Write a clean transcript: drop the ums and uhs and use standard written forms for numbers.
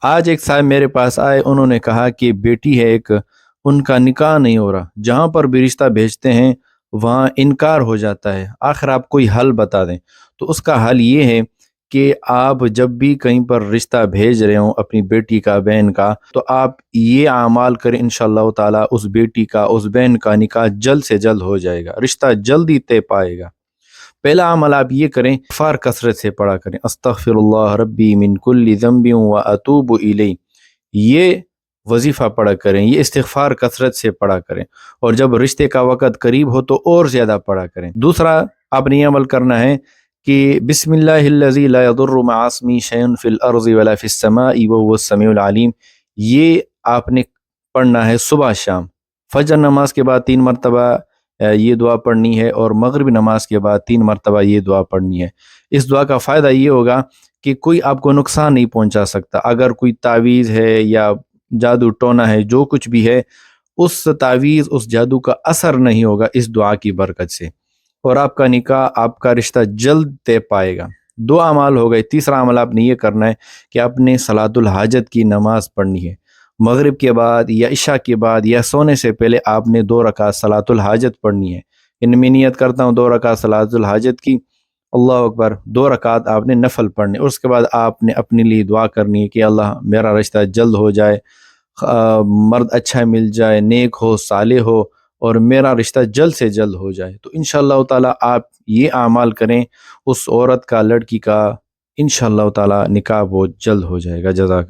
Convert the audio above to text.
آج ایک صاحب میرے پاس آئے، انہوں نے کہا کہ بیٹی ہے ایک، ان کا نکاح نہیں ہو رہا، جہاں پر بھی رشتہ بھیجتے ہیں وہاں انکار ہو جاتا ہے، آخر آپ کوئی حل بتا دیں۔ تو اس کا حل یہ ہے کہ آپ جب بھی کہیں پر رشتہ بھیج رہے ہوں اپنی بیٹی کا، بہن کا، تو آپ یہ اعمال کریں، انشاءاللہ تعالی اس بیٹی کا، اس بہن کا نکاح جلد سے جلد ہو جائے گا، رشتہ جلدی طے پائے گا۔ پہلا عمل آپ یہ کریں، استغفار کثرت سے پڑھا کریں، استغفر اللہ ربی من کل ذنب و اتوب الیہ، یہ وظیفہ پڑھا کریں، یہ استغفار کثرت سے پڑھا کریں، اور جب رشتے کا وقت قریب ہو تو اور زیادہ پڑھا کریں۔ دوسرا آپ نے یہ عمل کرنا ہے کہ بسم اللہ الذی لا یضر مع اسمہ شیء فی الارض ولا فی السماء وهو السمیع العلیم، یہ آپ نے پڑھنا ہے صبح شام، فجر نماز کے بعد 3 مرتبہ یہ دعا پڑھنی ہے، اور مغرب نماز کے بعد 3 مرتبہ یہ دعا پڑھنی ہے۔ اس دعا کا فائدہ یہ ہوگا کہ کوئی آپ کو نقصان نہیں پہنچا سکتا، اگر کوئی تعویذ ہے یا جادو ٹونا ہے، جو کچھ بھی ہے، اس تعویذ اس جادو کا اثر نہیں ہوگا اس دعا کی برکت سے، اور آپ کا نکاح، آپ کا رشتہ جلد طے پائے گا۔ 2 اعمال ہو گئے۔ تیسرا عمل آپ نے یہ کرنا ہے کہ آپ نے صلاۃ الحاجت کی نماز پڑھنی ہے، مغرب کے بعد یا عشاء کے بعد یا سونے سے پہلے آپ نے 2 رکعت صلاۃ الحاجت پڑھنی ہے۔ ان میں نیت کرتا ہوں 2 رکعت صلاۃ الحاجت کی، اللہ اکبر، 2 رکعت آپ نے نفل پڑھنے، اس کے بعد آپ نے اپنے لیے دعا کرنی ہے کہ اللہ میرا رشتہ جلد ہو جائے، مرد اچھا مل جائے، نیک ہو، صالح ہو، اور میرا رشتہ جلد سے جلد ہو جائے۔ تو انشاءاللہ تعالی آپ یہ اعمال کریں، اس عورت کا، لڑکی کا انشاءاللہ تعالی نکاح بہت جلد ہو جائے گا۔ جزاک